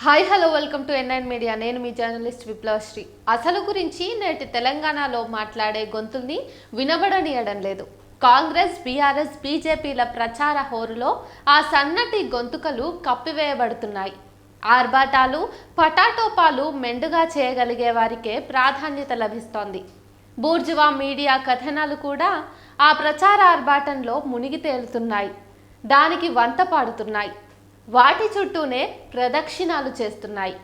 Hi hello welcome to N9 media. నేను మీ journalist విప్లవశ్రీ. అసలు గురించి నేటి తెలంగాణలో మాట్లాడే గొంతుల్ని వినబడనీయడం లేదు. కాంగ్రెస్, బీఆర్ఎస్, బీజేపీల ప్రచార హోరులో ఆ సన్నటి గొంతుకలు కప్పివేయబడుతున్నాయి. ఆర్భాటాలు, పటాటోపాలు మెండుగా చేయగలిగే వారికే ప్రాధాన్యత లభిస్తోంది. బూర్జువా మీడియా కథనాలు కూడా ఆ ప్రచార ఆర్భాటంలో మునిగి తేలుతున్నాయి. దానికి వంత పాడుతున్నాయి. వాటి చుట్టూనే ప్రదక్షిణాలు చేస్తున్నాయి.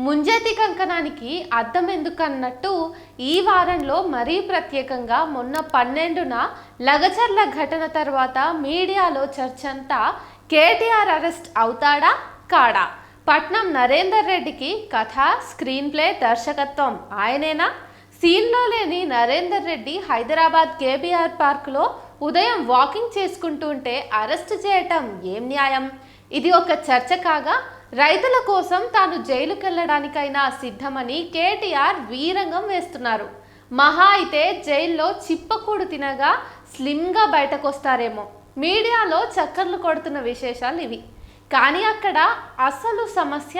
ముంజేతి కంకణానికి అద్దం ఎందుకన్నట్టు ఈ వారంలో మరీ ప్రత్యేకంగా మొన్న 12న లగచర్ల ఘటన తర్వాత మీడియాలో చర్చంతా కేటీఆర్ అరెస్ట్ అవుతాడా కాడా, పట్నం నరేందర్ రెడ్డికి కథ, స్క్రీన్ ప్లే, దర్శకత్వం ఆయనేనా, సీన్లో లేని నరేందర్ రెడ్డి హైదరాబాద్ కేబీఆర్ పార్కులో ఉదయం వాకింగ్ చేసుకుంటుంటే అరెస్ట్ చేయటం ఏం న్యాయం? ఇది ఒక చర్చ కాగా, రైతుల కోసం తాను జైలుకెళ్లడానికైనా సిద్ధమని కేటీఆర్ వీరంగం వేస్తున్నారు. మహా అయితే జైల్లో చిప్పకూడు తినగా స్లిమ్గా బయటకొస్తారేమో. మీడియాలో చక్కర్లు కొడుతున్న విశేషాలు ఇవి. కానీ అక్కడ అసలు సమస్య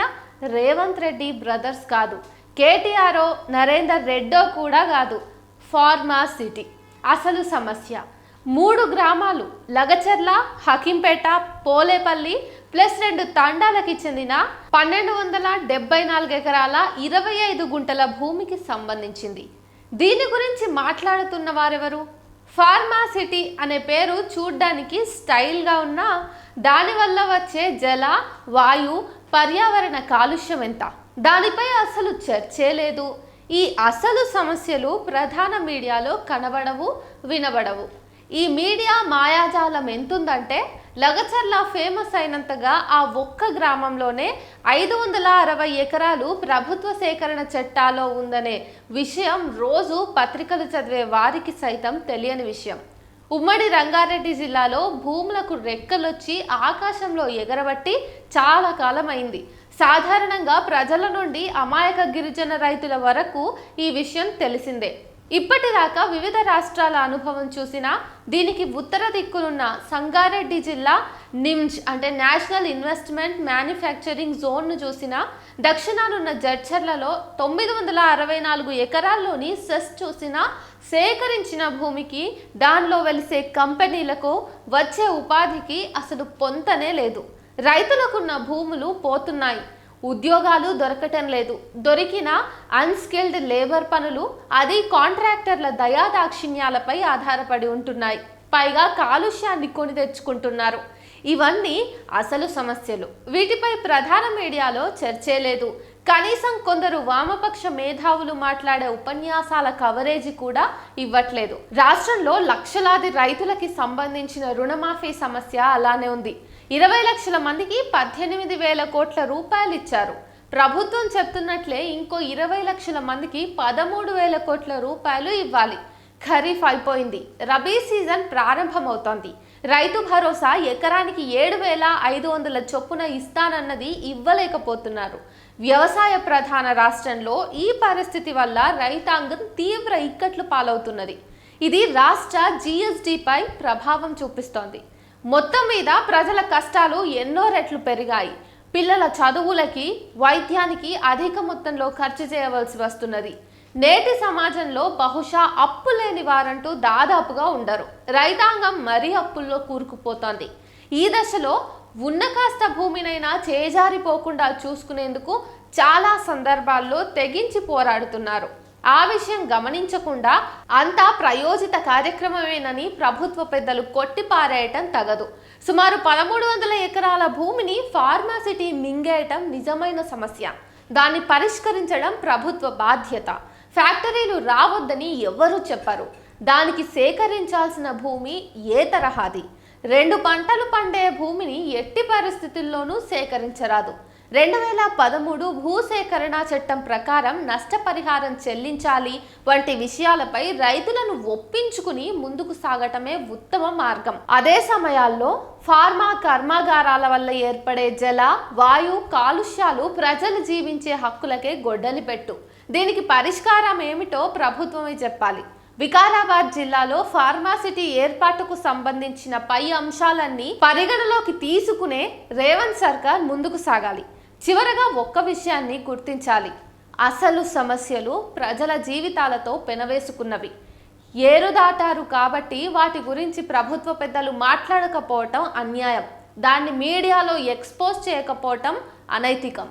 రేవంత్ రెడ్డి బ్రదర్స్ కాదు, కేటీఆరో నరేందర్ రెడ్డో కూడా కాదు, ఫార్మా సిటీ. అసలు సమస్య 3 గ్రామాలు లగచర్ల, హకీంపేట, పోలేపల్లి ప్లస్ 2 తండాలకి చెందిన 1274 ఎకరాల 25 గుంటల భూమికి సంబంధించింది. దీని గురించి మాట్లాడుతున్న వారెవరు? ఫార్మా సిటీ అనే పేరు చూడ్డానికి స్టైల్గా ఉన్నా దానివల్ల వచ్చే జల, వాయు, పర్యావరణ కాలుష్యం ఎంత? దానిపై అసలు చర్చే లేదు. ఈ అసలు సమస్యలు ప్రధాన మీడియాలో కనబడవు, వినబడవు. ఈ మీడియా మాయాజాలం ఎంతుందంటే లగచర్ల ఫేమస్ అయినంతగా ఆ ఒక్క గ్రామంలోనే 560 ఎకరాలు ప్రభుత్వ సేకరణ చట్టాలో ఉందనే విషయం రోజు పత్రికలు చదివే వారికి సైతం తెలియని విషయం. ఉమ్మడి రంగారెడ్డి జిల్లాలో భూములకు రెక్కలొచ్చి ఆకాశంలో ఎగరబట్టి చాలా కాలం అయింది. సాధారణంగా ప్రజల నుండి అమాయక గిరిజన రైతుల వరకు ఈ విషయం తెలిసిందే. ఇప్పటిదాకా వివిధ రాష్ట్రాల అనుభవం చూసినా దీనికి ఉత్తర దిక్కునున్న సంగారెడ్డి జిల్లా నిమ్జ్ అంటే నేషనల్ ఇన్వెస్ట్మెంట్ మ్యానుఫ్యాక్చరింగ్ జోన్ను చూసినా, దక్షిణానున్న జడ్చర్లలో 964 ఎకరాల్లోని సెస్ చూసినా, సేకరించిన భూమికి, దానిలో వెలిసే కంపెనీలకు వచ్చే ఉపాధికి అసలు పొంతనే లేదు. రైతులకున్న భూములు పోతున్నాయి, ఉద్యోగాలు దొరకటం లేదు. దొరికిన అన్స్కిల్డ్ లేబర్ పనులు అది కాంట్రాక్టర్ల దయాదాక్షిణ్యాలపై ఆధారపడి ఉంటున్నాయి. పైగా కాలుష్యాన్ని కొని తెచ్చుకుంటున్నారు. ఇవన్నీ అసలు సమస్యలు. వీటిపై ప్రధాన మీడియాలో చర్చే లేదు. కనీసం కొందరు వామపక్ష మేధావులు మాట్లాడే ఉపన్యాసాల కవరేజీ కూడా ఇవ్వట్లేదు. రాష్ట్రంలో లక్షలాది రైతులకి సంబంధించిన రుణమాఫీ సమస్య అలానే ఉంది. 20 లక్షల మందికి 18,000 కోట్ల రూపాయలు ఇచ్చారు. ప్రభుత్వం చెప్తున్నట్లే ఇంకో 20 లక్షల మందికి 13,000 కోట్ల రూపాయలు ఇవ్వాలి. ఖరీఫ్ అయిపోయింది, రబీ సీజన్ ప్రారంభమవుతోంది. రైతు భరోసా ఎకరానికి 7,500 చొప్పున ఇస్తానన్నది ఇవ్వలేకపోతున్నారు. వ్యవసాయ ప్రధాన రాష్ట్రంలో ఈ పరిస్థితి వల్ల రైతాంగం తీవ్ర ఇక్కట్లు పాలవుతున్నది. ఇది రాష్ట్ర జీఎస్డీపై ప్రభావం చూపిస్తోంది. మొత్తం మీద ప్రజల కష్టాలు ఎన్నో రెట్లు పెరిగాయి. పిల్లల చదువులకి, వైద్యానికి అధిక మొత్తంలో ఖర్చు చేయవలసి వస్తున్నది. నేటి సమాజంలో బహుశా అప్పు లేని వారంటూ దాదాపుగా ఉండరు. రైతాంగం మరీ అప్పుల్లో కూరుకుపోతోంది. ఈ దశలో ఉన్న కాస్త భూమినైనా చేజారిపోకుండా చూసుకునేందుకు చాలా సందర్భాల్లో తెగించి పోరాడుతున్నారు. ఆ విషయం గమనించకుండా అంతా ప్రయోజిత కార్యక్రమమేనని ప్రభుత్వ పెద్దలు కొట్టిపారేయటం తగదు. సుమారు 1300 ఎకరాల భూమిని ఫార్మాసిటీ మింగేయటం నిజమైన సమస్య. దాన్ని పరిష్కరించడం ప్రభుత్వ బాధ్యత. ఫ్యాక్టరీలు రావద్దని ఎవరూ చెప్పరు. దానికి సేకరించాల్సిన భూమి ఏ తరహాది? 2 పంటలు పండే భూమిని ఎట్టి పరిస్థితుల్లోనూ సేకరించరాదు. 2013 భూసేకరణ చట్టం ప్రకారం నష్టపరిహారం చెల్లించాలి వంటి విషయాలపై రైతులను ఒప్పించుకుని ముందుకు సాగటమే ఉత్తమ మార్గం. అదే సమయాల్లో ఫార్మా కర్మాగారాల వల్ల ఏర్పడే జల, వాయు కాలుష్యాలు ప్రజలు జీవించే హక్కులకే గొడ్డలి పెట్టు. దీనికి పరిష్కారం ఏమిటో ప్రభుత్వమే చెప్పాలి. వికారాబాద్ జిల్లాలో ఫార్మాసిటీ ఏర్పాటుకు సంబంధించిన పై అంశాలన్నీ పరిగణలోకి తీసుకునే రేవంత్ సర్కార్ ముందుకు సాగాలి. చివరగా ఒక్క విషయాన్ని గుర్తించాలి. అసలు సమస్యలు ప్రజల జీవితాలతో పెనవేసుకున్నవి. ఏరు దాటారు కాబట్టి వాటి గురించి ప్రభుత్వ పెద్దలు మాట్లాడకపోవటం అన్యాయం. దాన్ని మీడియాలో ఎక్స్పోజ్ చేయకపోవటం అనైతికం.